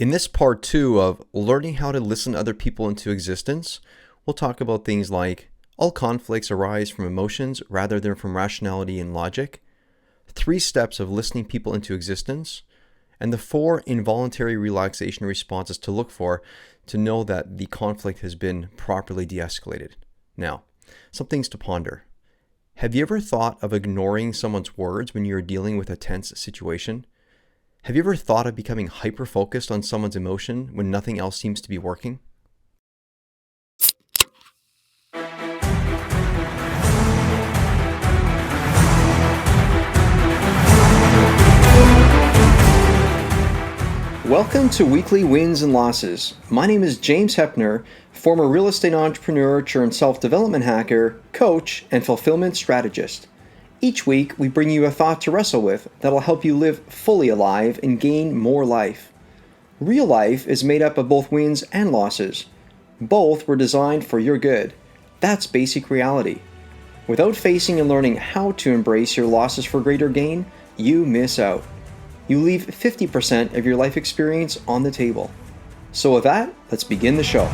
In this part two of learning how to listen other people into existence, we'll talk about things like all conflicts arise from emotions rather than from rationality and logic, 3 steps of listening people into existence, and the 4 involuntary relaxation responses to look for to know that the conflict has been properly de-escalated. Now, some things to ponder. Have you ever thought of ignoring someone's words when you're dealing with a tense situation? Have you ever thought of becoming hyper-focused on someone's emotion when nothing else seems to be working? Welcome to Weekly Wins and Losses. My name is James Hepner, former real estate entrepreneur turned self-development hacker, coach, and fulfillment strategist. Each week, we bring you a thought to wrestle with that'll help you live fully alive and gain more life. Real life is made up of both wins and losses. Both were designed for your good. That's basic reality. Without facing and learning how to embrace your losses for greater gain, you miss out. You leave 50% of your life experience on the table. So with that, let's begin the show.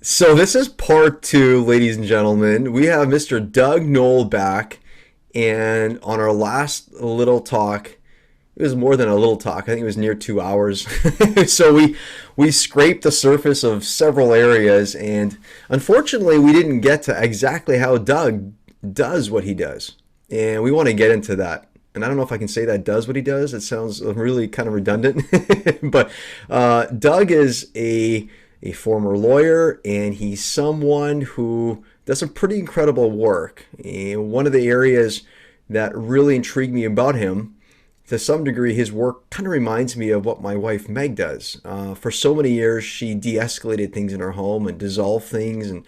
So this is part 2, ladies and gentlemen. We have Mr. Doug Noll back, and on our last little talk, it was more than a little talk. I think it was near 2 hours. So we scraped the surface of several areas, and unfortunately, we didn't get to exactly how Doug does what he does. And we want to get into that. And I don't know if I can say that does what he does. It sounds really kind of redundant. But Doug is a former lawyer, and he's someone who does some pretty incredible work. And one of the areas that really intrigued me about him, to some degree, his work kind of reminds me of what my wife Meg does. For so many years, she de-escalated things in her home and dissolved things and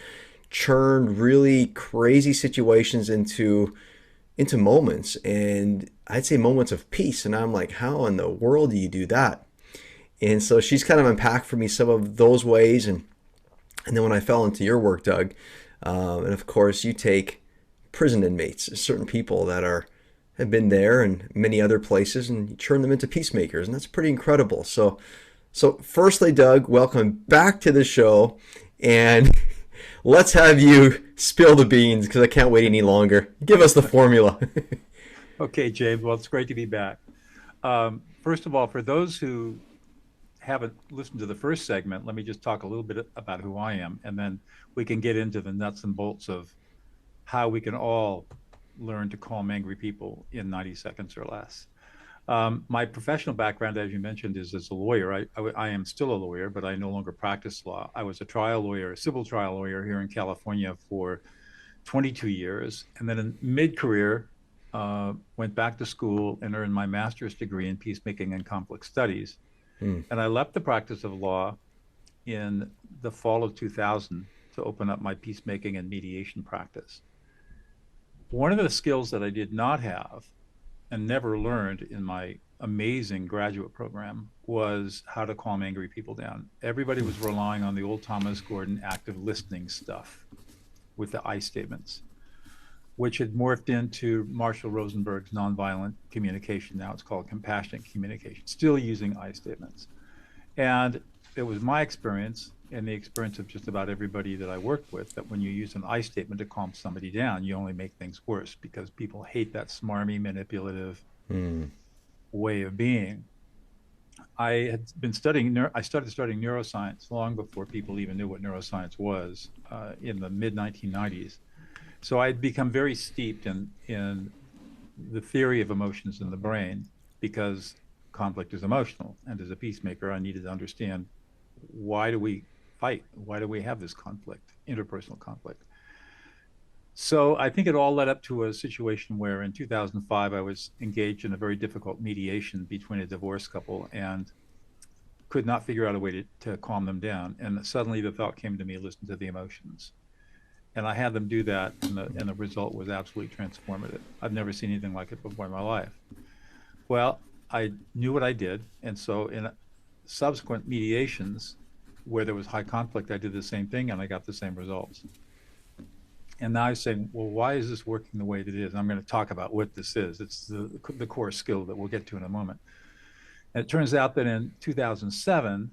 churned really crazy situations into moments, and I'd say moments of peace. And I'm like, how in the world do you do that? And so she's kind of unpacked for me some of those ways, and then when I fell into your work, Doug, and of course you take prison inmates, certain people that have been there and many other places, and you turn them into peacemakers, and that's pretty incredible. So firstly, Doug, welcome back to the show, and let's have you spill the beans because I can't wait any longer. Give us the formula. Okay, James. Well, it's great to be back. First of all, for those who haven't listened to the first segment, let me just talk a little bit about who I am, and then we can get into the nuts and bolts of how we can all learn to calm angry people in 90 seconds or less. My professional background, as you mentioned, is as a lawyer. I am still a lawyer, but I no longer practice law. I was a trial lawyer, a civil trial lawyer here in California for 22 years. And then in mid-career, went back to school and earned my master's degree in peacemaking and conflict studies. And I left the practice of law in the fall of 2000 to open up my peacemaking and mediation practice. One of the skills that I did not have and never learned in my amazing graduate program was how to calm angry people down. Everybody was relying on the old Thomas Gordon active listening stuff with the I statements, which had morphed into Marshall Rosenberg's nonviolent communication. Now it's called compassionate communication, still using I statements. And it was my experience, and the experience of just about everybody that I worked with, that when you use an I statement to calm somebody down, you only make things worse because people hate that smarmy, manipulative way of being. I started studying neuroscience long before people even knew what neuroscience was, in the mid 1990s. So I'd become very steeped in the theory of emotions in the brain because conflict is emotional. And as a peacemaker, I needed to understand, why do we fight? Why do we have this conflict, interpersonal conflict? So I think it all led up to a situation where in 2005, I was engaged in a very difficult mediation between a divorced couple and could not figure out a way to calm them down. And suddenly the thought came to me, listen to the emotions. And I had them do that, and the result was absolutely transformative. I've never seen anything like it before in my life. Well, I knew what I did, and so in subsequent mediations where there was high conflict, I did the same thing, and I got the same results. And now I'm saying, well, why is this working the way that it is? And I'm going to talk about what this is. It's the core skill that we'll get to in a moment. And it turns out that in 2007,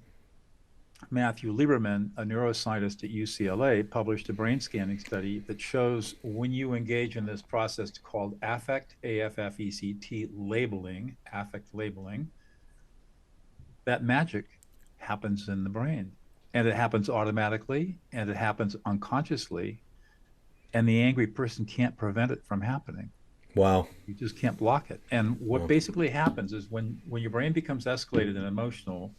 Matthew Lieberman, a neuroscientist at UCLA, published a brain scanning study that shows when you engage in this process called affect, AFFECT labeling, affect labeling, that magic happens in the brain. And it happens automatically, and it happens unconsciously, and the angry person can't prevent it from happening. Wow. You just can't block it. And what basically happens is when your brain becomes escalated and emotional,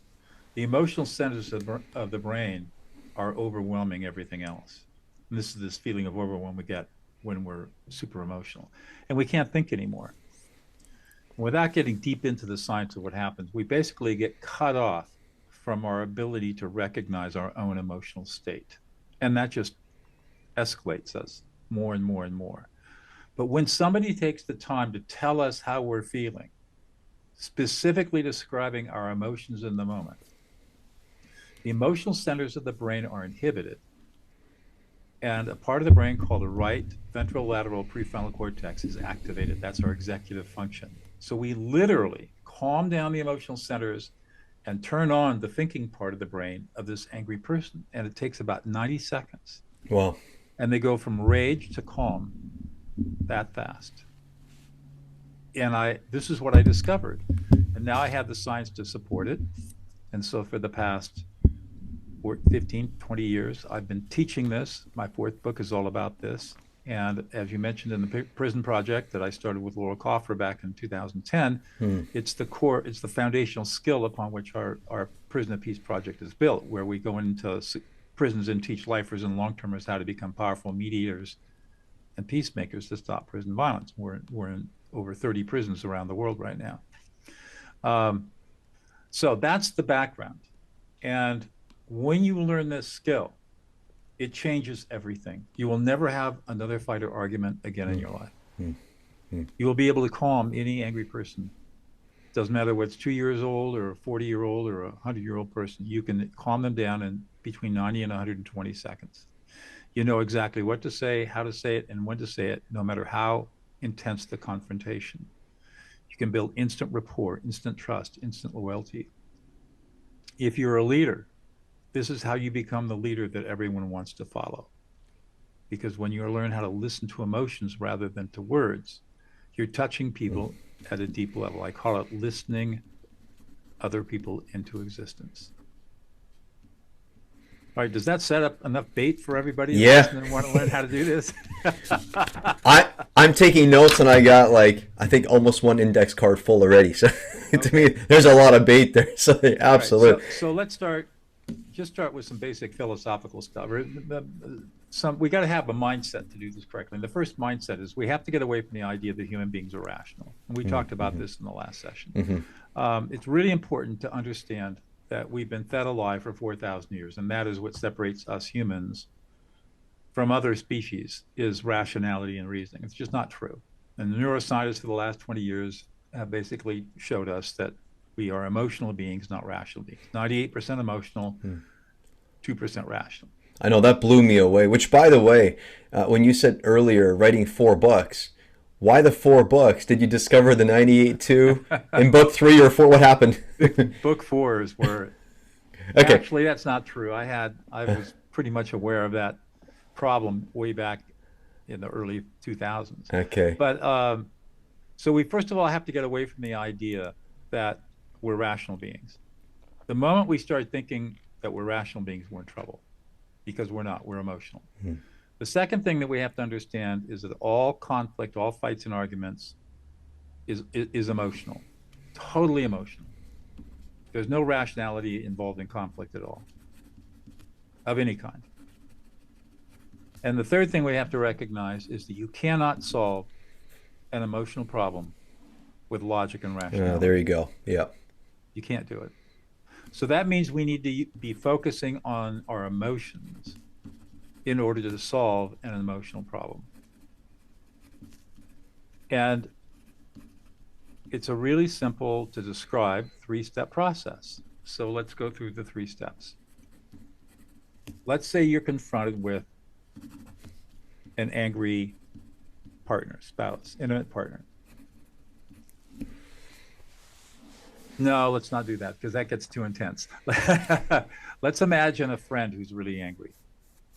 the emotional centers of the brain are overwhelming everything else. And this is this feeling of overwhelm we get when we're super emotional. And we can't think anymore. Without getting deep into the science of what happens, we basically get cut off from our ability to recognize our own emotional state. And that just escalates us more and more and more. But when somebody takes the time to tell us how we're feeling, specifically describing our emotions in the moment, the emotional centers of the brain are inhibited, and a part of the brain called the right ventrolateral prefrontal cortex is activated. That's our executive function. So we literally calm down the emotional centers and turn on the thinking part of the brain of this angry person. And it takes about 90 seconds. Wow. And they go from rage to calm that fast. And this is what I discovered. And now I have the science to support it. And so for the past 15, 20 years, I've been teaching this. My fourth book is all about this. And as you mentioned in the prison project that I started with Laura Coffer back in 2010, it's the core, it's the foundational skill upon which our Prison of Peace project is built, where we go into prisons and teach lifers and long-termers how to become powerful mediators and peacemakers to stop prison violence. We're in over 30 prisons around the world right now. So that's the background. And when you learn this skill, it changes everything. You will never have another fight or argument again in your life. You will be able to calm any angry person. Doesn't matter whether it's 2 years old or a 40-year-old or a 100-year-old person. You can calm them down in between 90 and 120 seconds. You know exactly what to say, how to say it, and when to say it, no matter how intense the confrontation. You can build instant rapport, instant trust, instant loyalty. If you're a leader, this is how you become the leader that everyone wants to follow. Because when you learn how to listen to emotions rather than to words, you're touching people at a deep level. I call it listening other people into existence. All right, does that set up enough bait for everybody Yeah. to want to learn how to do this? I'm taking notes, and I got I think almost one index card full already. So to me, there's a lot of bait there. So absolutely. Right, so let's start with some basic philosophical stuff. We got to have a mindset to do this correctly. And the first mindset is we have to get away from the idea that human beings are rational. And we talked about this in the last session. It's really important to understand that we've been fed a lie for 4,000 years, and that is what separates us humans from other species, is rationality and reasoning. It's just not true. And the neuroscientists for the last 20 years have basically showed us that we are emotional beings, not rational beings. 98% emotional, 2% rational. I know that blew me away. Which, by the way, when you said earlier writing 4 books, why the 4 books? Did you discover the 98 too in book 3 or 4? What happened? Book 4 is where. Okay. Actually, that's not true. I was pretty much aware of that problem way back in the early 2000s. Okay. But so we first of all have to get away from the idea that we're rational beings. The moment we start thinking that we're rational beings, we're in trouble, because we're not. We're emotional. The second thing that we have to understand is that all conflict, all fights and arguments is emotional, totally emotional. There's no rationality involved in conflict at all, of any kind. And the third thing we have to recognize is that you cannot solve an emotional problem with logic and rationality. There you go. Yeah. You can't do it. So that means we need to be focusing on our emotions in order to solve an emotional problem. And it's a really simple to describe 3-step process. So let's go through the 3 steps. Let's say you're confronted with an angry partner, spouse, intimate partner. No, let's not do that because that gets too intense. Let's imagine a friend who's really angry.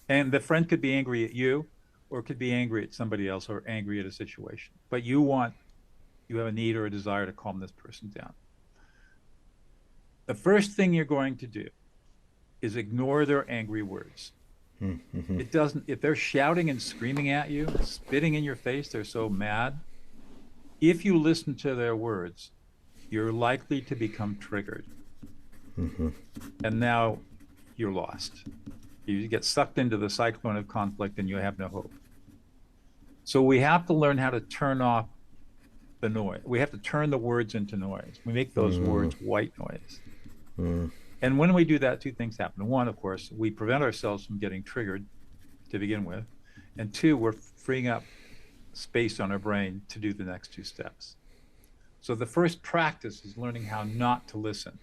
And the friend could be angry at you or could be angry at somebody else or angry at a situation. But you have a need or a desire to calm this person down. The first thing you're going to do is ignore their angry words. Mm-hmm. It doesn't, if they're shouting and screaming at you, spitting in your face, they're so mad. If you listen to their words, you're likely to become triggered. Mm-hmm. And now you're lost. You get sucked into the cyclone of conflict and you have no hope. So we have to learn how to turn off the noise. We have to turn the words into noise. We make those words white noise. Mm-hmm. And when we do that, two things happen. One, of course, we prevent ourselves from getting triggered to begin with. And two, we're freeing up space on our brain to do the next two steps. So the first practice is learning how not to listen,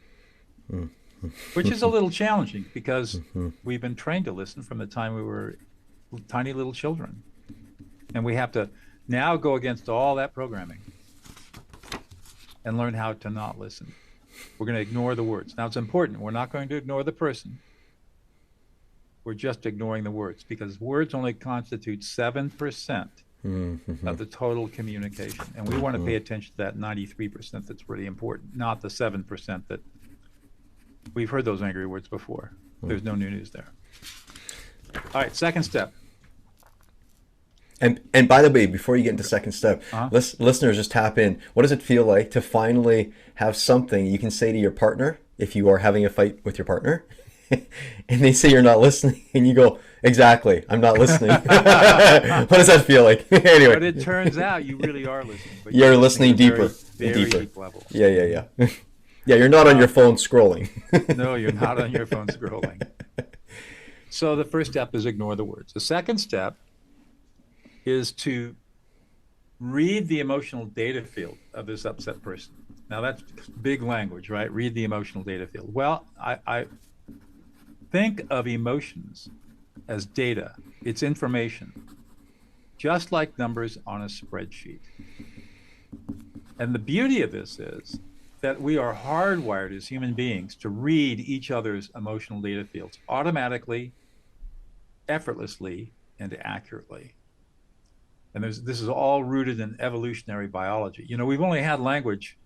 which is a little challenging because we've been trained to listen from the time we were tiny little children. And we have to now go against all that programming and learn how to not listen. We're going to ignore the words. Now, it's important. We're not going to ignore the person. We're just ignoring the words because words only constitute 7% of the total communication. And we want to pay attention to that 93% that's really important, not the 7% that we've heard those angry words before. There's no new news there. All right, second step. And by the way, before you get into second step, listeners, just tap in. What does it feel like to finally have something you can say to your partner if you are having a fight with your partner? And they say you're not listening, and you go, exactly, I'm not listening. What does that feel like? Anyway. But it turns out you really are listening. But you're listening deeper. Very deep level. Yeah. Yeah, you're not on your phone scrolling. No, you're not on your phone scrolling. So the first step is ignore the words. The second step is to read the emotional data field of this upset person. Now that's big language, right? Read the emotional data field. Well, I think of emotions as data. It's information, just like numbers on a spreadsheet. And the beauty of this is that we are hardwired as human beings to read each other's emotional data fields automatically, effortlessly, and accurately. And this is all rooted in evolutionary biology. You know, we've only had language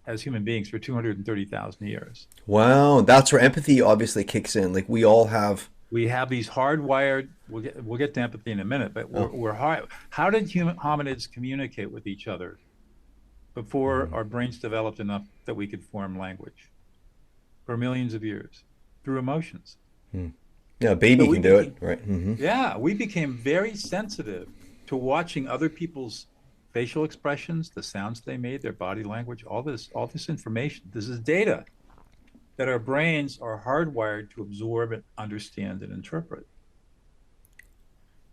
as human beings for 230,000 years. Wow, that's where empathy obviously kicks in. Like we all have. We have these hardwired. We'll get to empathy in a minute, but we're hard. How did hominids communicate with each other before our brains developed enough that we could form language? For millions of years, through emotions. Yeah, a baby can do it, right? Yeah, we became very sensitive to watching other people's facial expressions, the sounds they made, their body language, all this information. This is data that our brains are hardwired to absorb and understand and interpret.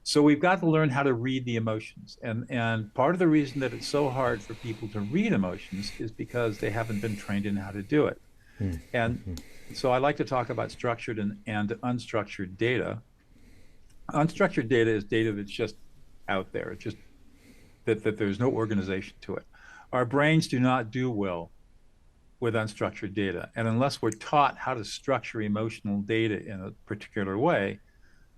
So we've got to learn how to read the emotions. And part of the reason that it's so hard for people to read emotions is because they haven't been trained in how to do it. And so I like to talk about structured and unstructured data. Unstructured data is data that's just out there. It's just that there's no organization to it. Our brains do not do well with unstructured data. And unless we're taught how to structure emotional data in a particular way,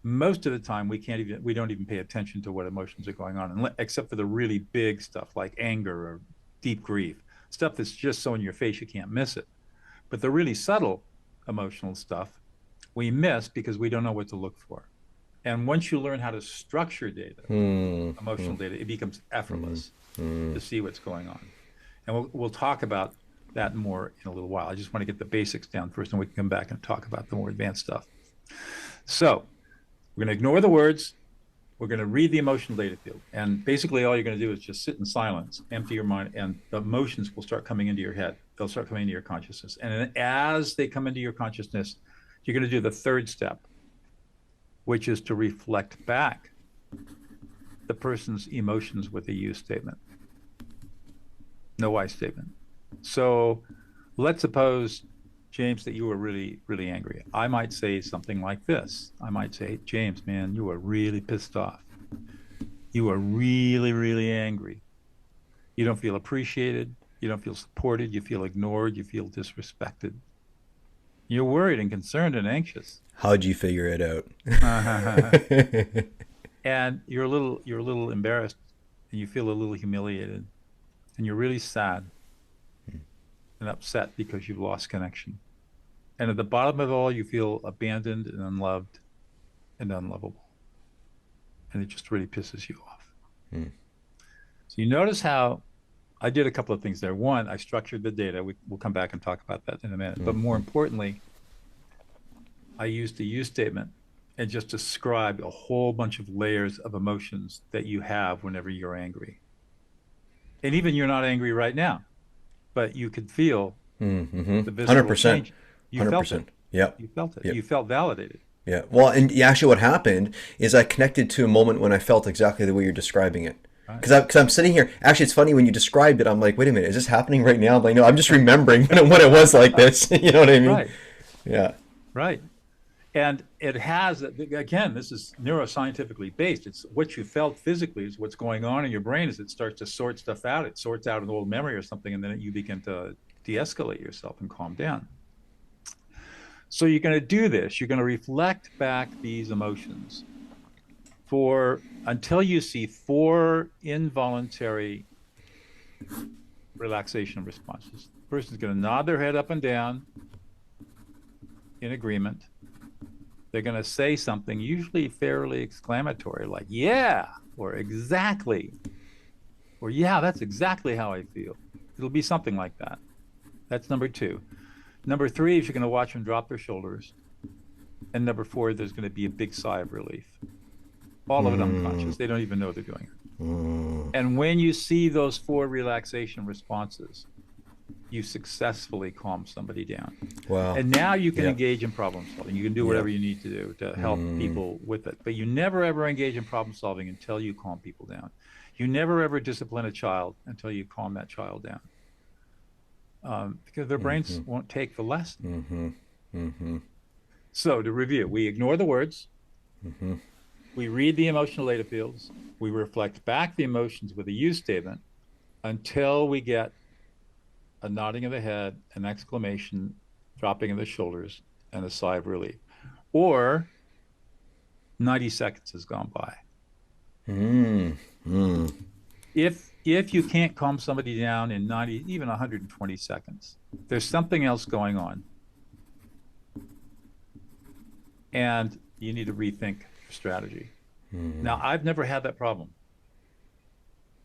most of the time we don't even pay attention to what emotions are going on, except for the really big stuff like anger or deep grief, stuff that's just so in your face you can't miss it. But the really subtle emotional stuff we miss because we don't know what to look for. And once you learn how to structure data, emotional data, it becomes effortless to see what's going on. And we'll talk about that more in a little while. I just want to get the basics down first, and we can come back and talk about the more advanced stuff. So we're going to ignore the words. We're going to read the emotional data field. And basically all you're going to do is just sit in silence, empty your mind, and the emotions will start coming into your head. They'll start coming into your consciousness. And as they come into your consciousness, you're going to do the third step, which is to reflect back the person's emotions with a you statement. No I statement. So let's suppose, James, that you were really, really angry. I might say something like this. I might say, James, man, you are really pissed off. You are really, really angry. You don't feel appreciated. You don't feel supported. You feel ignored. You feel disrespected. You're worried and concerned and anxious. How'd you figure it out? And you're a little embarrassed and you feel a little humiliated and you're really sad and upset because you've lost connection. And at the bottom of it all, you feel abandoned and unloved and unlovable. And it just really pisses you off. Hmm. So you notice how I did a couple of things there. One, I structured the data. We'll come back and talk about that in a minute. But more Hmm. importantly, I used the use statement and just described a whole bunch of layers of emotions that you have whenever you're angry. And even you're not angry right now, but you could feel Mm-hmm. the visceral 100%. change. You felt it. 100%. Yep. You felt it. Yep. You felt validated. Yeah. Well, and actually, what happened is I connected to a moment when I felt exactly the way you're describing it. Right. Because I'm sitting here. Actually, it's funny when you described it. I'm like, wait a minute, is this happening right now? I'm like, no, I'm just remembering when it was like this. You know what I mean? Right. Yeah. Right. And it has, again, this is neuroscientifically based. It's what you felt physically is what's going on in your brain as it starts to sort stuff out. It sorts out an old memory or something, and then you begin to de-escalate yourself and calm down. So you're going to do this. You're going to reflect back these emotions for until you see 4 involuntary relaxation responses. The person's going to nod their head up and down in agreement. They're going to say something usually fairly exclamatory, like, yeah, or exactly, or yeah, that's exactly how I feel. It'll be something like that. That's number 2. Number 3 is you're going to watch them drop their shoulders. And number 4, there's going to be a big sigh of relief. All of it unconscious. They don't even know they're doing it. And when you see those 4 relaxation responses, you successfully calm somebody down. Wow. And now you can Yeah. engage in problem solving. You can do whatever you need to do to help people with it. But you never ever engage in problem solving until you calm people down. You never ever discipline a child until you calm that child down. Because their brains won't take the lesson. So to review, we ignore the words. We read the emotional data fields. We reflect back the emotions with a use statement until we get a nodding of the head, an exclamation, dropping of the shoulders, and a sigh of relief. Or 90 seconds has gone by. If you can't calm somebody down in 90, even 120 seconds, there's something else going on. And you need to rethink your strategy. Now, I've never had that problem.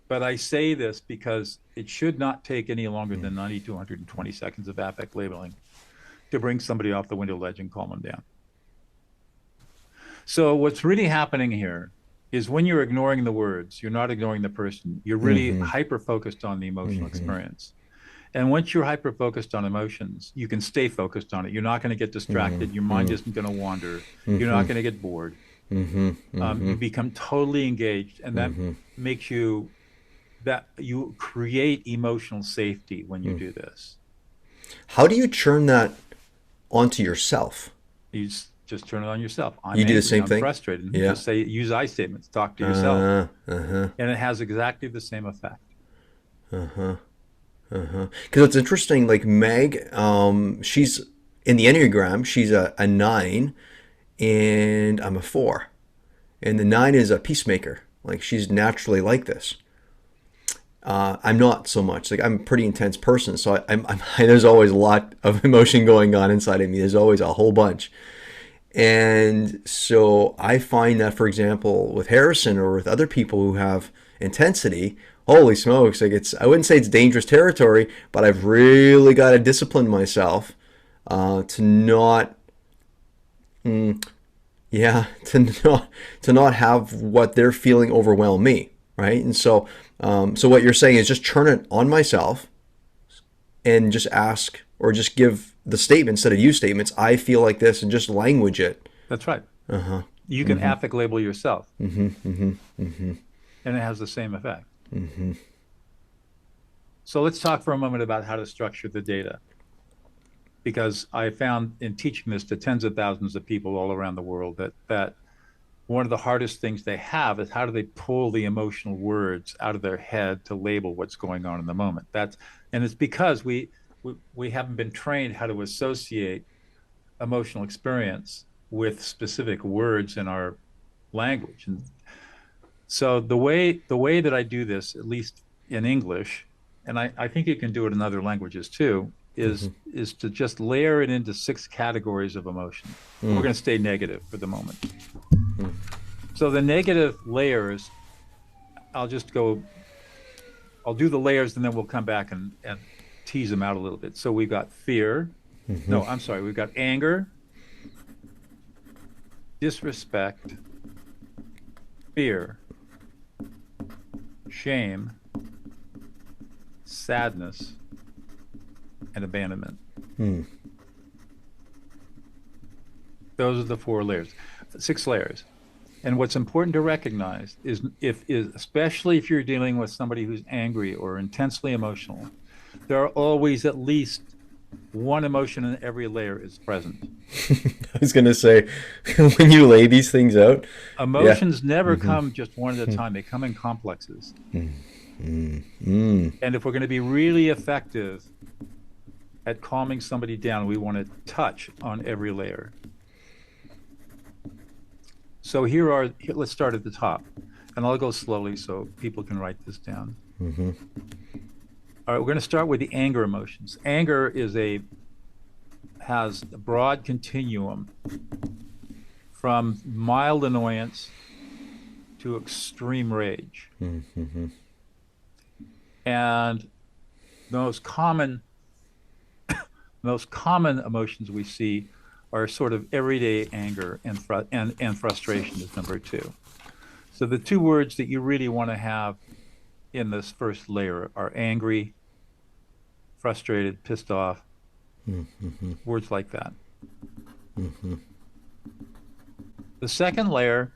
But I say this because it should not take any longer than 90 to 120 seconds of affect labeling to bring somebody off the window ledge and calm them down. So what's really happening here is when you're ignoring the words, you're not ignoring the person. You're really hyper-focused on the emotional experience. And once you're hyper-focused on emotions, you can stay focused on it. You're not going to get distracted. Your mind isn't going to wander. You're not going to get bored. You become totally engaged, and that makes you create emotional safety when you do this. How do you churn that onto yourself? You just turn it on yourself. I'm You do the angry, same I'm thing? frustrated. Yeah. Just say, use I statements, talk to yourself. And it has exactly the same effect. Because it's interesting, like Meg, she's in the Enneagram, she's a 9, and I'm a 4. And the 9 is a peacemaker. Like she's naturally like this. I'm not so much. Like I'm a pretty intense person, so there's always a lot of emotion going on inside of me. There's always a whole bunch. And so I find that, for example, with Harrison or with other people who have intensity, holy smokes, like I wouldn't say it's dangerous territory, but I've really got to discipline myself to not, to not have what they're feeling overwhelm me, right? And so, so what you're saying is just turn it on myself and just ask or just give the statement instead of use statements. I feel like this, and just language it. That's right. You can affect label yourself. And it has the same effect. So let's talk for a moment about how to structure the data. Because I found in teaching this to tens of thousands of people all around the world that one of the hardest things they have is how do they pull the emotional words out of their head to label what's going on in the moment. And it's because we haven't been trained how to associate emotional experience with specific words in our language. And so the way that I do this, at least in English, and I think you can do it in other languages too, Mm-hmm. is to just layer it into six categories of emotion. And we're Mm. going to stay negative for the moment. Mm. So the negative layers, I'll just go, I'll do the layers and then we'll come back and tease them out a little bit. So we've got fear. Mm-hmm. No, I'm sorry. We've got anger, disrespect, fear, shame, sadness, and abandonment. Mm. Those are the four layers, six layers. And what's important to recognize is especially if you're dealing with somebody who's angry or intensely emotional, there are always at least one emotion in every layer is present. I was gonna say, when you lay these things out, yeah. Emotions never Mm-hmm. come just one at a time. They come in complexes. Mm-hmm. Mm. And if we're going to be really effective at calming somebody down, we want to touch on every layer. So let's start at the top. And I'll go slowly so people can write this down. Mm-hmm. All right, we're going to start with the anger emotions. Anger has a broad continuum from mild annoyance to extreme rage. Mm-hmm. And the most common emotions we see are sort of everyday anger and frustration is number two. So the two words that you really want to have in this first layer are angry, frustrated, pissed off, Mm-hmm. words like that. Mm-hmm. The second layer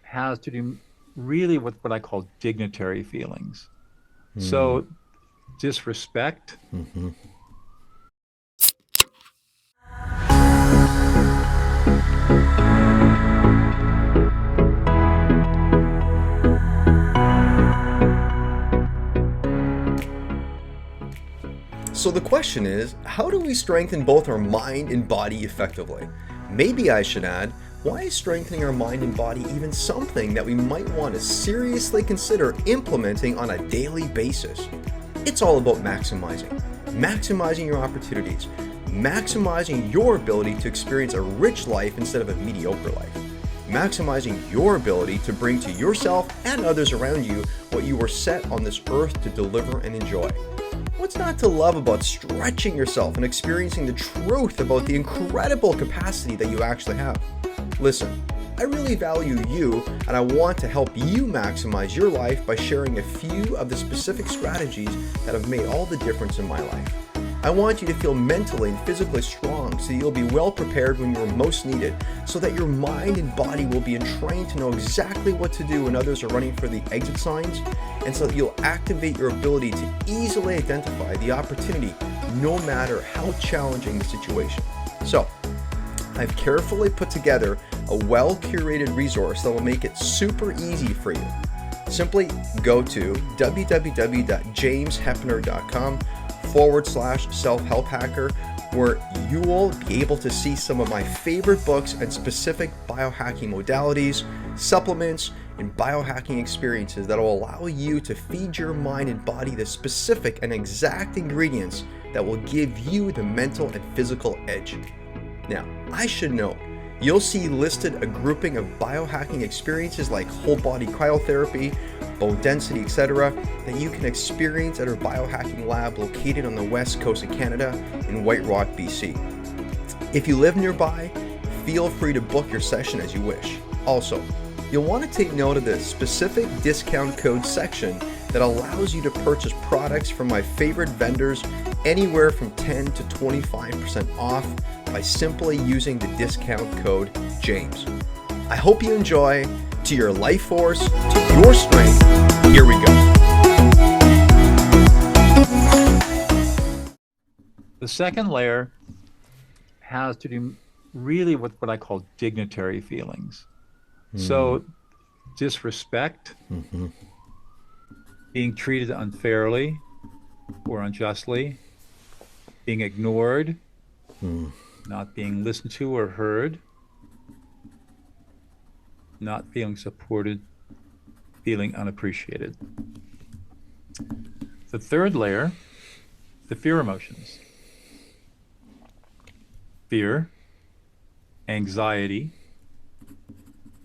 has to do really with what I call dignitary feelings. So disrespect, Mm-hmm. So the question is, how do we strengthen both our mind and body effectively? Maybe I should add, why is strengthening our mind and body even something that we might want to seriously consider implementing on a daily basis? It's all about maximizing your opportunities, maximizing your ability to experience a rich life instead of a mediocre life, maximizing your ability to bring to yourself and others around you what you were set on this earth to deliver and enjoy. What's not to love about stretching yourself and experiencing the truth about the incredible capacity that you actually have? Listen, I really value you and I want to help you maximize your life by sharing a few of the specific strategies that have made all the difference in my life. I want you to feel mentally and physically strong so you'll be well prepared when you're most needed, so that your mind and body will be entrained to know exactly what to do when others are running for the exit signs, and so that you'll activate your ability to easily identify the opportunity no matter how challenging the situation. So, I've carefully put together a well-curated resource that will make it super easy for you. Simply go to www.jameshepner.com/self-help hacker, where you will be able to see some of my favorite books and specific biohacking modalities, supplements, and biohacking experiences that will allow you to feed your mind and body the specific and exact ingredients that will give you the mental and physical edge. Now, I should note, you'll see listed a grouping of biohacking experiences like whole body cryotherapy, bone density, etc., that you can experience at our biohacking lab located on the west coast of Canada in White Rock, BC. If you live nearby, feel free to book your session as you wish. Also, you'll want to take note of the specific discount code section that allows you to purchase products from my favorite vendors anywhere from 10 to 25% off by simply using the discount code JAMES. I hope you enjoy. To your life force, to your strength, here we go. the second layer has to do really with what I call dignitary feelings. So disrespect, Mm-hmm. being treated unfairly or unjustly, being ignored, not being listened to or heard, not feeling supported, feeling unappreciated. The third layer, the fear emotions: fear, anxiety,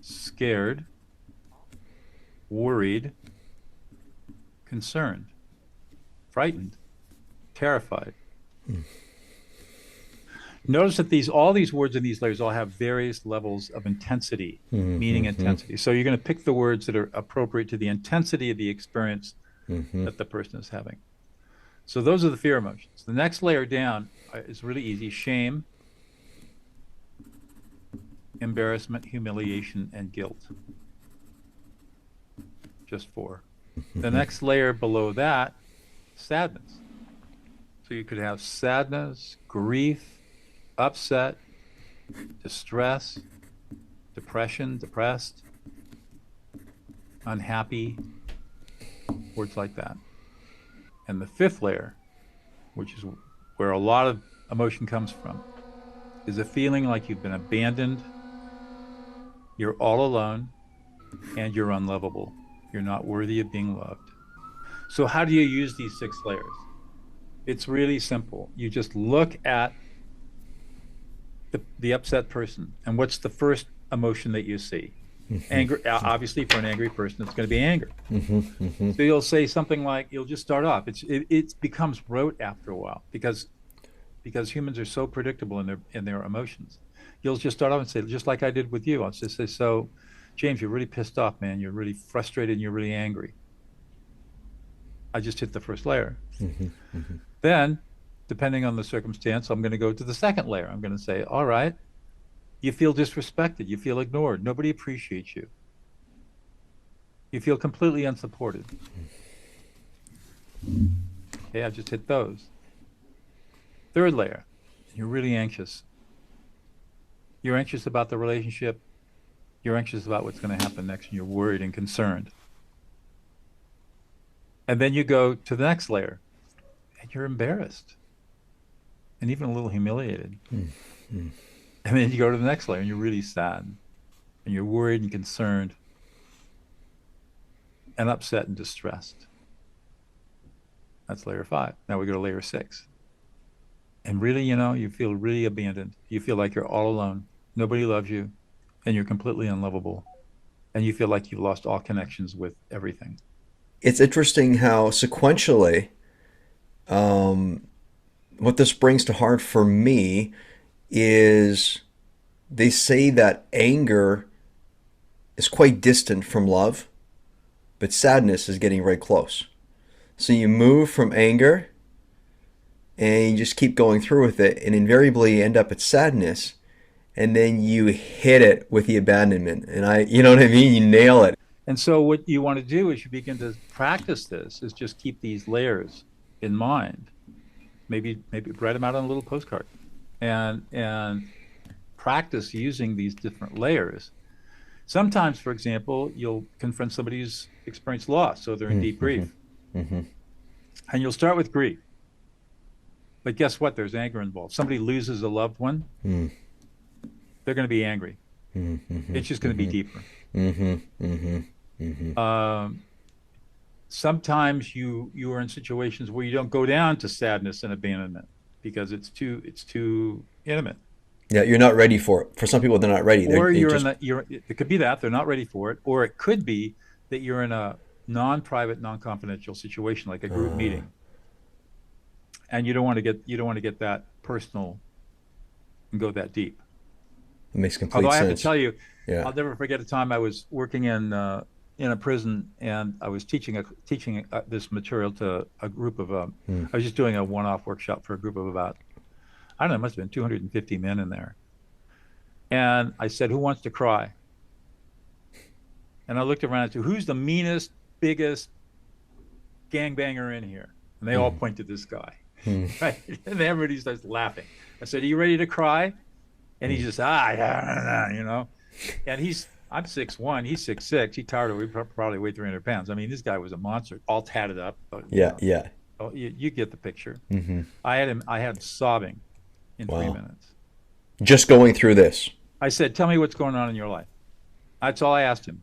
scared, worried, concerned, frightened, terrified. Notice that all these words in these layers all have various levels of intensity, meaning Mm-hmm. intensity. So you're going to pick the words that are appropriate to the intensity of the experience Mm-hmm. that the person is having. So those are the fear emotions. The next layer down is really easy: shame, embarrassment, humiliation, and guilt. Just four. The next layer below that, sadness. So you could have sadness, grief, upset, distress, depression, depressed, unhappy, words like that. And the fifth layer, which is where a lot of emotion comes from, is a feeling like you've been abandoned, you're all alone, and you're unlovable. You're not worthy of being loved. So, how do you use these six layers? It's really simple. You just look at the upset person, and what's the first emotion that you see? Anger. Obviously, for an angry person, it's going to be anger. Mm-hmm. So you'll say something like, you'll just start off. It becomes rote after a while because humans are so predictable in their emotions. You'll just start off and say, just like I did with you. I'll just say, so, James, you're really pissed off, man. You're really frustrated and you're really angry. I just hit the first layer. Mm-hmm. Then, depending on the circumstance, I'm going to go to the second layer. I'm going to say, all right, you feel disrespected. You feel ignored. Nobody appreciates you. You feel completely unsupported. Okay, I just hit those. Third layer, you're really anxious. You're anxious about the relationship. You're anxious about what's going to happen next, and you're worried and concerned. And then you go to the next layer, and you're embarrassed and even a little humiliated. And then you go to the next layer, and you're really sad, and you're worried and concerned and upset and distressed. That's layer five. Now we go to layer six. And really, you feel really abandoned. You feel like you're all alone. Nobody loves you, and you're completely unlovable. And you feel like you've lost all connections with everything. It's interesting how sequentially, what this brings to heart for me is they say that anger is quite distant from love, but sadness is getting very close. So you move from anger and you just keep going through with it, and invariably you end up at sadness, and then you hit it with the abandonment. And you know what I mean? You nail it. And so what you want to do as you begin to practice this is just keep these layers in mind. Maybe write them out on a little postcard and practice using these different layers. Sometimes, for example, you'll confront somebody who's experienced loss, so they're in deep Mm-hmm. grief. Mm-hmm. And you'll start with grief. But guess what? There's anger involved. Somebody loses a loved one, they're going to be angry. Mm-hmm. It's just going to be deeper. Mm-hmm. Mm-hmm. Mm-hmm. Um, Sometimes you are in situations where you don't go down to sadness and abandonment because it's too intimate. Yeah, you're not ready for it. For some people, they're not ready. Or They you're in just. that you're it could be that they're not ready for it, or it could be that you're in a non-private, non-confidential situation like a group Uh, meeting, and you don't want to get that personal and go that deep. it makes Although complete I have to sense. tell you, Yeah. I'll never forget a time I was working in a prison, and I was teaching this material to a group of Mm. I was just doing a one-off workshop for a group of about, I don't know, it must have been 250 men in there. And I said, "Who wants to cry?" And I looked around and said, "Who's the meanest, biggest gangbanger in here?" And they all Mm. point to this guy, Mm. right? And everybody starts laughing. I said, "Are you ready to cry?" And he's Mm. just, yeah, And I'm 6'1", he's 6'6", he tired of, we probably weighed 300 pounds. I mean, this guy was a monster, all tatted up, but, Yeah, yeah. oh, you get the picture. Hmm. I had him sobbing in three Wow. minutes. Just going through this. I said, tell me what's going on in your life. That's all I asked him.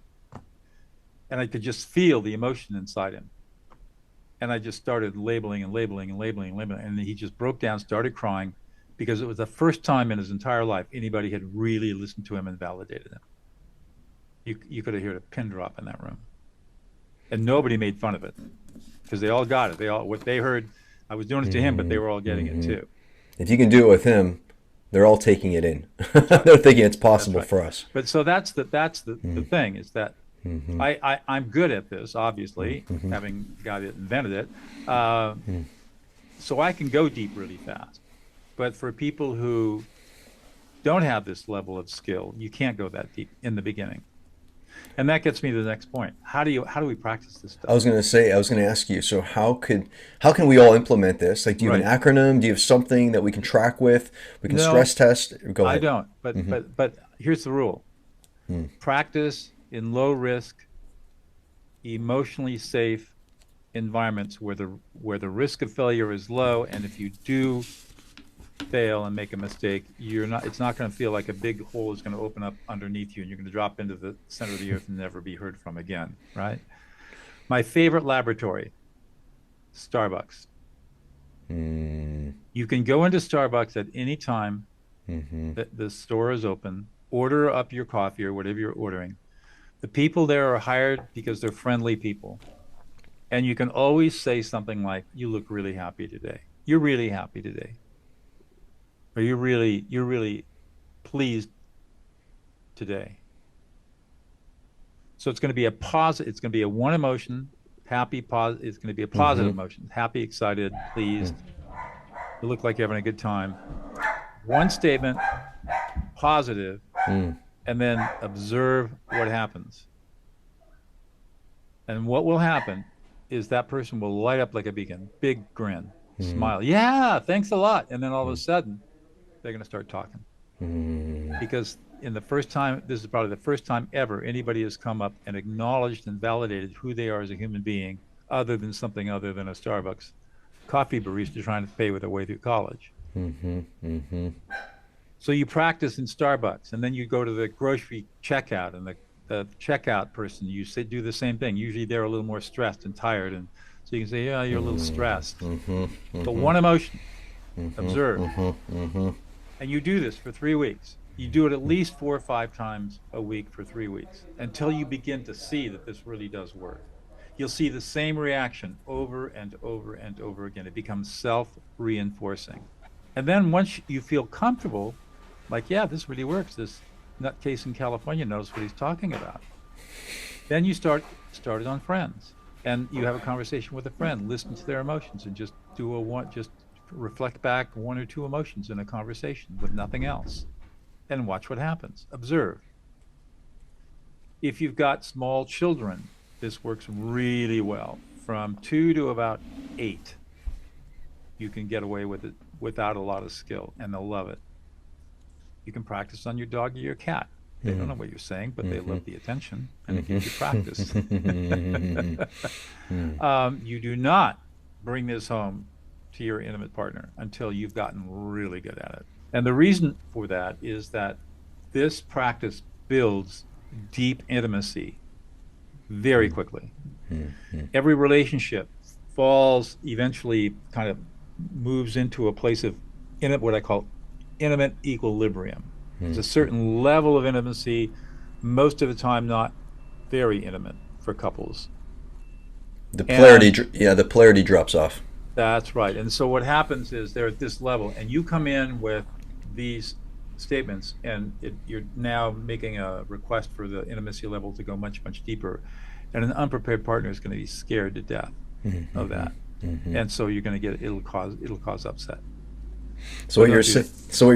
And I could just feel the emotion inside him. And I just started labeling and labeling and labeling and labeling. And he just broke down, started crying, because it was the first time in his entire life anybody had really listened to him and validated him. You could have heard a pin drop in that room. And nobody made fun of it because they all got it. What they heard, I was doing it to him, but they were all getting it too. If you can do it with him, they're all taking it in. That's right. They're thinking it's possible Right. for us. But so that's the thing is that I'm good at this, obviously, having got it invented it. So I can go deep really fast. But for people who don't have this level of skill, you can't go that deep in the beginning. And that gets me to the next point. How do we practice this stuff? I was going to ask you, so how can we all implement this? Like, do you have Right. an acronym? Do you have something that we can track with? We can No, stress test? Go I ahead. don't. But here's the rule. Practice in low risk, emotionally safe environments where the risk of failure is low, and if you do fail and make a mistake, it's not going to feel like a big hole is going to open up underneath you and you're going to drop into the center of the earth and never be heard from again, right? My favorite laboratory, Starbucks. You can go into Starbucks at any time. The store is open. Order up your coffee or whatever you're ordering. The people there are hired because they're friendly people. And you can always say something like, you look really happy today. You're really happy today. Or you're really pleased today. So it's going to be it's going to be a one emotion, happy, positive. It's going to be a positive emotion, happy, excited, pleased. You look like you're having a good time. One statement, positive, and then observe what happens. And what will happen is that person will light up like a beacon, big grin, smile. Yeah, thanks a lot. And then all of a sudden, they're going to start talking. Because in the first time, this is probably the first time ever anybody has come up and acknowledged and validated who they are as a human being, other than something other than a Starbucks coffee barista trying to pay with their way through college. So you practice in Starbucks, and then you go to the grocery checkout, and the checkout person, you say, do the same thing. Usually they're a little more stressed and tired, and so you can say, yeah, you're a little stressed. But one emotion, observe. And you do this for 3 weeks. You do it at least 4 or 5 times a week for 3 weeks until you begin to see that this really does work. You'll see the same reaction over and over and over again. It becomes self-reinforcing. And then once you feel comfortable, like, yeah, this really works. This nutcase in California knows what he's talking about. Then you start it on friends. And you have a conversation with a friend, listen to their emotions, and just reflect back 1 or 2 emotions in a conversation with nothing else, and watch what happens. Observe. If you've got small children, this works really well. From 2 to about 8, you can get away with it without a lot of skill, and they'll love it. You can practice on your dog or your cat. They don't know what you're saying, but they love the attention, and it gives you practice. You do not bring this home to your intimate partner until you've gotten really good at it. And the reason for that is that this practice builds deep intimacy very quickly. Every relationship eventually kind of moves into a place of what I call intimate equilibrium. There's a certain level of intimacy, most of the time not very intimate for couples. The polarity drops off. That's right. And so what happens is they're at this level, and you come in with these statements, and you're now making a request for the intimacy level to go much, much deeper. And an unprepared partner is going to be scared to death of that. And so you're going to it'll cause upset. So what you're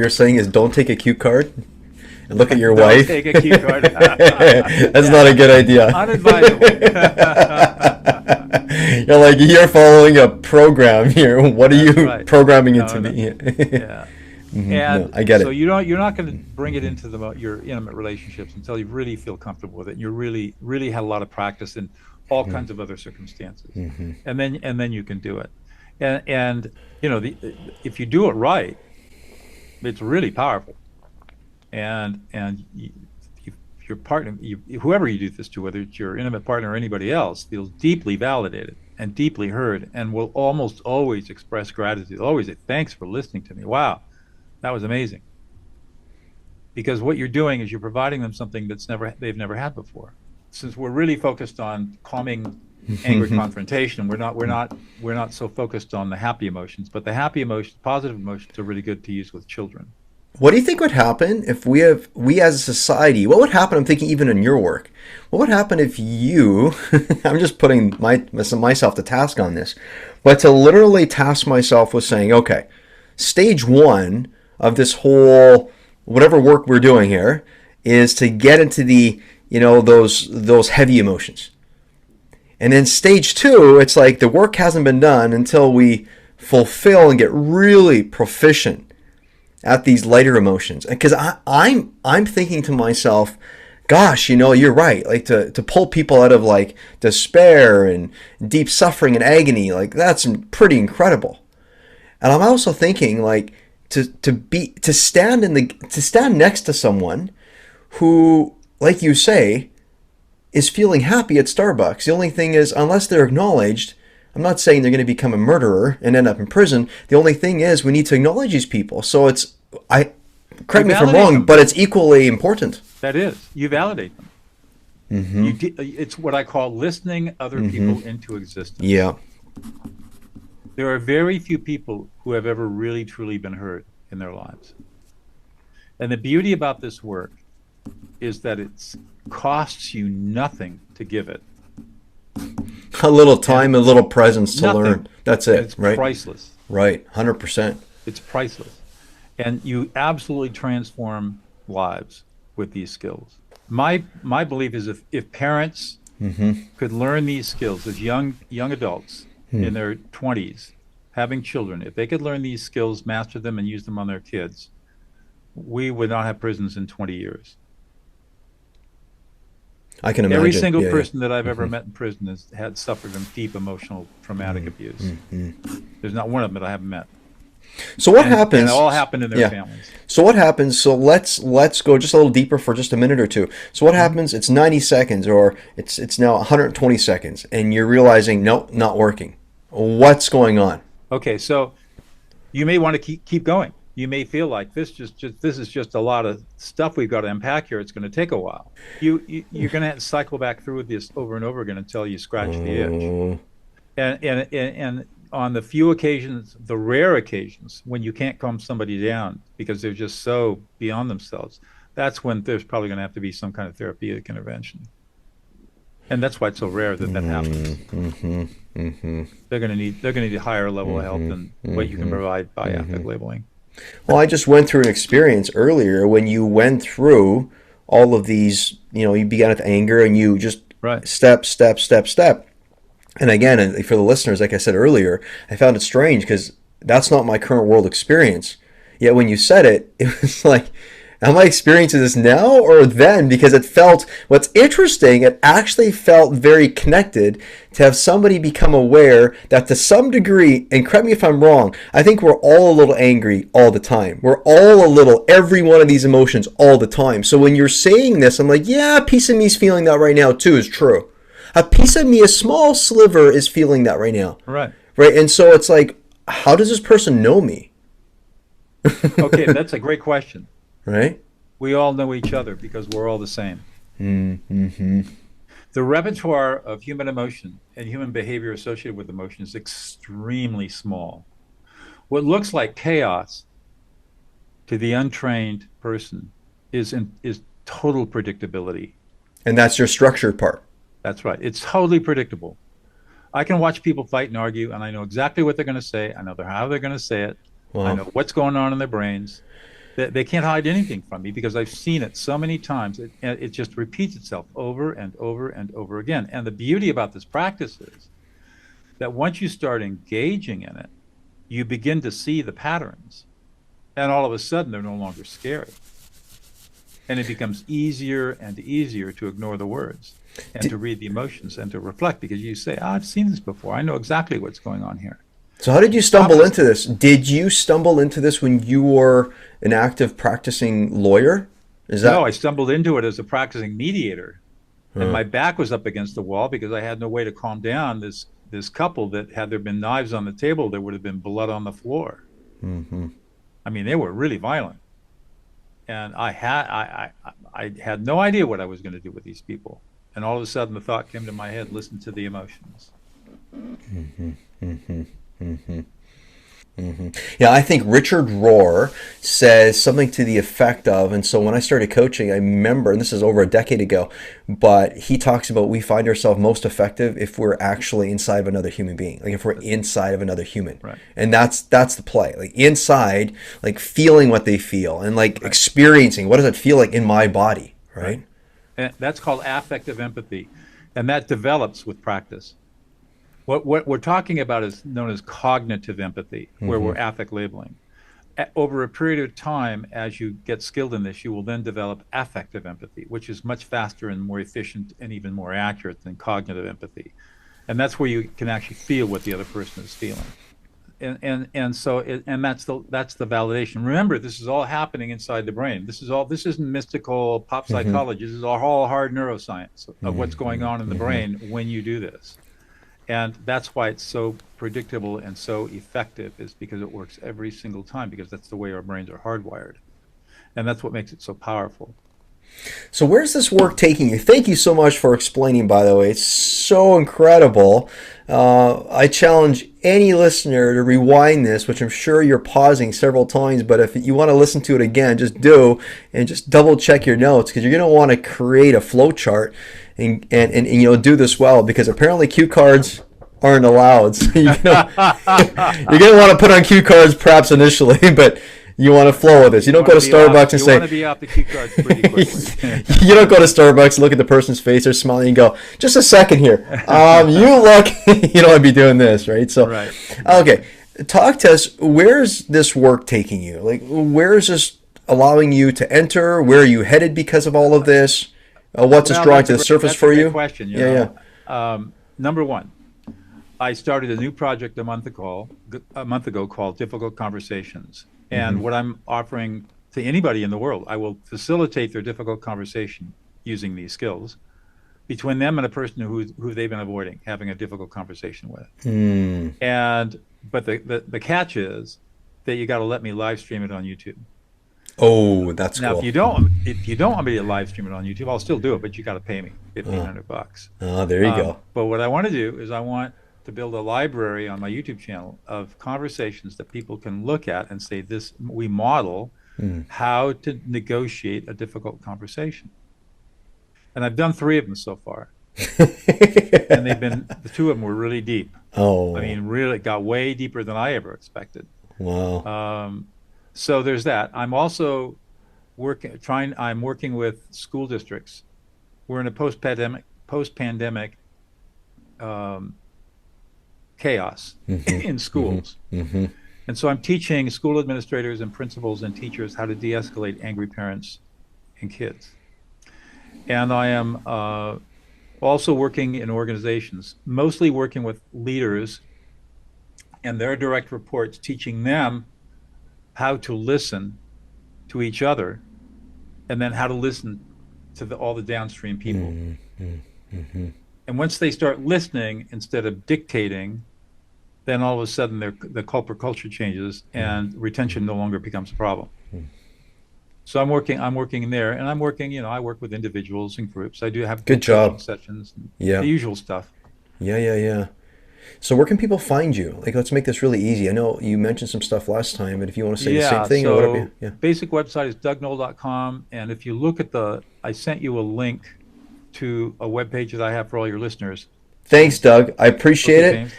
saying is, don't take a cue card and look at your Don't wife. take a cue card. That's not a good idea. Unadvisable. You're following a program here. What are you right. programming No, into no. me? Yeah. No, And I get so it. you're not going to bring it into your intimate relationships until you really feel comfortable with it. And you really had a lot of practice in all kinds of other circumstances, and then you can do it. And if you do it right, it's really powerful. And if your partner, whoever you do this to, whether it's your intimate partner or anybody else, feels deeply validated and deeply heard, and will almost always express gratitude. Always say, "Thanks for listening to me. Wow, that was amazing." Because what you're doing is you're providing them something they've never had before. Since we're really focused on calming angry confrontation, we're not so focused on the happy emotions. But the happy emotions, positive emotions, are really good to use with children. What do you think would happen if we as a society? What would happen? I'm thinking even in your work. What would happen if you? I'm just putting myself to task on this, but to literally task myself with saying, okay, stage one of this whole whatever work we're doing here is to get into the those heavy emotions, and then stage two, it's like the work hasn't been done until we fulfill and get really proficient at these lighter emotions. Because I'm thinking to myself, gosh, you're right. Like to pull people out of like despair and deep suffering and agony, like that's pretty incredible. And I'm also thinking like to stand next to someone who, like you say, is feeling happy at Starbucks. The only thing is, unless they're acknowledged, I'm not saying they're going to become a murderer and end up in prison. The only thing is we need to acknowledge these people. So I You correct me if I'm validate wrong, them. but it's equally important. That is, you validate them. It's what I call listening other people into existence. Yeah. There are very few people who have ever really truly been heard in their lives. And the beauty about this work is that it costs you nothing to give it. A little And time, a little presence to nothing. learn. That's And it, it's right? priceless. Right. 100%. It's priceless. And you absolutely transform lives with these skills. My belief is if parents could learn these skills as young adults in their 20s, having children, if they could learn these skills, master them, and use them on their kids, we would not have prisons in 20 years. I can Every imagine. single Yeah, yeah. person that I've ever met in prison has had suffered from deep emotional traumatic abuse. There's not one of them that I haven't met. So what And it happens? all happened in their Yeah. families. So what happens? So let's go just a little deeper for just a minute or two. So what Mhm. happens? It's 90 seconds or it's now 120 seconds and you're realizing nope, not working. What's going on? Okay, so you may want to keep going. You may feel like this is just a lot of stuff we've got to unpack here. It's going to take a while. You're going to have to cycle back through this over and over again until you scratch the itch. Oh, And on the few occasions, the rare occasions when you can't calm somebody down because they're just so beyond themselves, that's when there's probably going to have to be some kind of therapeutic intervention. And that's why it's so rare that that happens. They're going to need a higher level of help than what you can provide by affect labeling. well, I just went through an experience earlier when you went through all of these. You began with anger and you just Right. step, step, step, step. And again, and for the listeners, like I said earlier, I found it strange because that's not my current world experience. Yet when you said it, it was like, am I experiencing this now or then? Because what's interesting, it actually felt very connected to have somebody become aware that to some degree, and correct me if I'm wrong, I think we're all a little angry all the time. We're all every one of these emotions all the time. So when you're saying this, I'm like, yeah, a piece of me is feeling that right now too is true. A piece of me, a small sliver, is feeling that right now. Right. Right? And so it's like, how does this person know me? Okay, that's a great question. Right? We all know each other because we're all the same. Mm-hmm. The repertoire of human emotion and human behavior associated with emotion is extremely small. What looks like chaos to the untrained person is total predictability. And that's your structured part. That's right. It's totally predictable. I can watch people fight and argue, and I know exactly what they're going to say. I know how they're going to say it. I know Wow. what's going on in their brains. They can't hide anything from me because I've seen it so many times. It just repeats itself over and over and over again. And the beauty about this practice is that once you start engaging in it, you begin to see the patterns. And all of a sudden, they're no longer scary. And it becomes easier and easier to ignore the words and to read the emotions and to reflect, because you say, I've seen this before. I know exactly what's going on here. So how did you Stop stumble this. into this? Did you stumble into this when you were an active practicing lawyer? Is No, that? I stumbled into it as a practicing mediator, and Huh. my back was up against the wall because I had no way to calm down this couple that, had there been knives on the table, there would have been blood on the floor. Hmm. I mean, they were really violent, and I had no idea what I was going to do with these people. And all of a sudden, the thought came to my head: listen to the emotions. Hmm. Hmm. Hmm. Hmm. Yeah, I think Richard Rohr says something to the effect of, and so when I started coaching, I remember, and this is over a decade ago, but he talks about we find ourselves most effective if we're actually inside of another human being, like if we're That's inside of another human, right, and that's the play, like inside, like feeling what they feel, and like right, experiencing what does it feel like in my body, right. right? And that's called affective empathy, and that develops with practice. What we're talking about is known as cognitive empathy, where Mm-hmm. we're affect labeling. Over a period of time, as you get skilled in this, you will then develop affective empathy, which is much faster and more efficient and even more accurate than cognitive empathy. And that's where you can actually feel what the other person is feeling. And that's the validation. Remember, this is all happening inside the brain. This isn't mystical pop Mm-hmm. psychology. This is all hard neuroscience of what's going Mm-hmm. on in the Mm-hmm. brain when you do this. And that's why it's so predictable and so effective, is because it works every single time, because that's the way our brains are hardwired. And that's what makes it so powerful. So where's this work taking you? Thank you so much for explaining, by the way. It's so incredible. I challenge any listener to rewind this, which I'm sure you're pausing several times, but if you want to listen to it again, just do, and just double check your notes, because you're going to want to create a flow chart and do this well, because apparently cue cards aren't allowed. So you're gonna want to put on cue cards perhaps initially, but you want to flow with this. You don't go to Starbucks and You want say, to be off the cue cards pretty quickly. you don't go to Starbucks and look at the person's face, they're smiling, and go, just a second here. You look, you don't want to be doing this, right? So, Right. okay, talk to us. Where's this work taking you? Like, where is this allowing you to enter? Where are you headed because of all of this? What's this Well, drawing to the surface that's a for great you? question. Yeah, Number one, I started a new project a month ago called Difficult Conversations. yeah. And what I'm offering to anybody in the world, I will facilitate their difficult conversation using these skills between them and a person who they've been avoiding having a difficult conversation with. Mm. And but the catch is that you got to let me live stream it on YouTube. Oh, that's Now, cool. if you don't want me to live stream it on YouTube, I'll still do it, but you got to pay me Oh, $1,500. oh, there you go. But what I want to do is I want to build a library on my YouTube channel of conversations that people can look at and say, this, we model Mm. how to negotiate a difficult conversation. And I've done three of them so far. And the two of them were really deep. I Oh, mean, really got way deeper than I ever expected. wow. Um, so there's that. I'm working with school districts. We're in a post-pandemic um, chaos Mm-hmm. in Mm-hmm. schools. Mm-hmm. And so I'm teaching school administrators and principals and teachers how to de-escalate angry parents and kids. And I am also working in organizations, mostly working with leaders and their direct reports, teaching them how to listen to each other, and then how to listen to all the downstream people. Mm-hmm. Mm-hmm. And once they start listening instead of dictating, then all of a sudden the corporate culture changes and retention no longer becomes a problem. So I'm working in there, and I work with individuals and groups. I do have Good group coaching job. sessions, Yeah. the usual stuff. Yeah, yeah, yeah. So where can people find you? Like, let's make this really easy. I know you mentioned some stuff last time, but if you want to say the same Yeah, thing or whatever, so yeah. basic website is dougnoll.com. And if you look at I sent you a link to a web page that I have for all your listeners. Thanks, Doug. I appreciate Okay, it. James.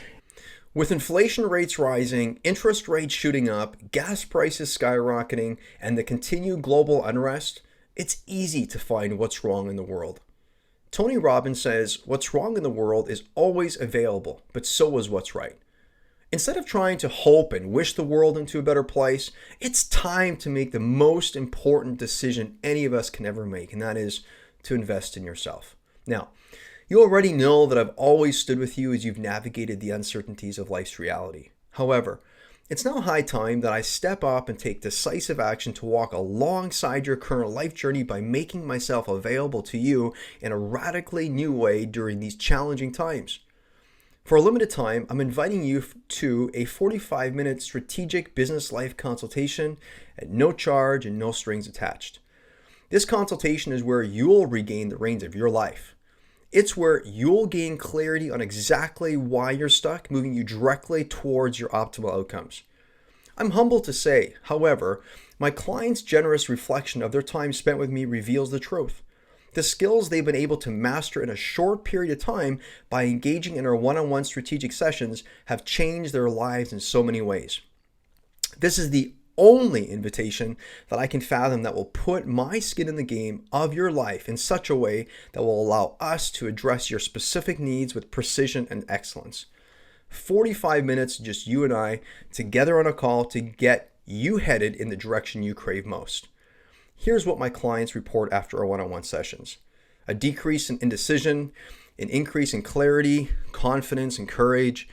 With inflation rates rising, interest rates shooting up, gas prices skyrocketing, and the continued global unrest, it's easy to find what's wrong in the world. Tony Robbins says, what's wrong in the world is always available, but so is what's right. Instead of trying to hope and wish the world into a better place, it's time to make the most important decision any of us can ever make, and that is to invest in yourself. Now, you already know that I've always stood with you as you've navigated the uncertainties of life's reality. However, it's now high time that I step up and take decisive action to walk alongside your current life journey by making myself available to you in a radically new way during these challenging times. For a limited time, I'm inviting you to a 45-minute strategic business life consultation at no charge and no strings attached. This consultation is where you'll regain the reins of your life. It's where you'll gain clarity on exactly why you're stuck, moving you directly towards your optimal outcomes. I'm humbled to say, however, my clients' generous reflection of their time spent with me reveals the truth. The skills they've been able to master in a short period of time by engaging in our one-on-one strategic sessions have changed their lives in so many ways. This is the only invitation that I can fathom that will put my skin in the game of your life in such a way that will allow us to address your specific needs with precision and excellence. 45 minutes, just you and I, together on a call to get you headed in the direction you crave most. Here's what my clients report after our one-on-one sessions. A decrease in indecision, an increase in clarity, confidence, and courage,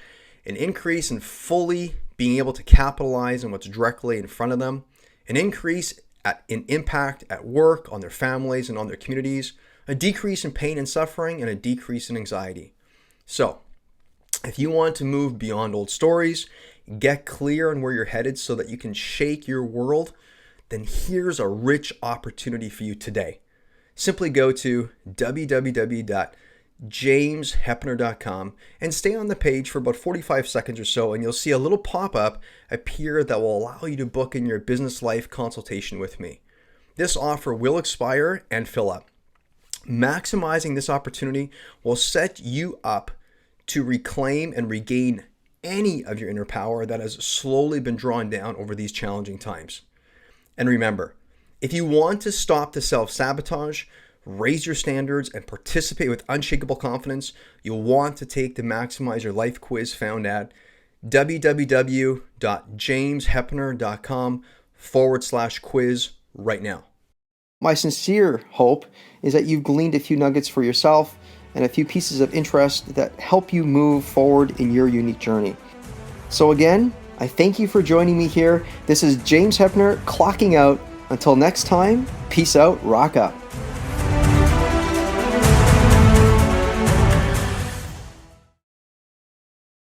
an increase in fully being able to capitalize on what's directly in front of them, an increase in impact at work, on their families, and on their communities, a decrease in pain and suffering, and a decrease in anxiety. So, if you want to move beyond old stories, get clear on where you're headed so that you can shake your world, then here's a rich opportunity for you today. Simply go to www.jameshepner.com and stay on the page for about 45 seconds or so, and you'll see a little pop-up appear that will allow you to book in your business life consultation with me. This offer will expire and fill up. Maximizing this opportunity will set you up to reclaim and regain any of your inner power that has slowly been drawn down over these challenging times. And remember, if you want to stop the self-sabotage, raise your standards, and participate with unshakable confidence, you'll want to take the Maximize Your Life quiz found at www.jameshepner.com/quiz right now. My sincere hope is that you've gleaned a few nuggets for yourself and a few pieces of interest that help you move forward in your unique journey. So again, I thank you for joining me here. This is James Hepner clocking out. Until next time, peace out, rock up.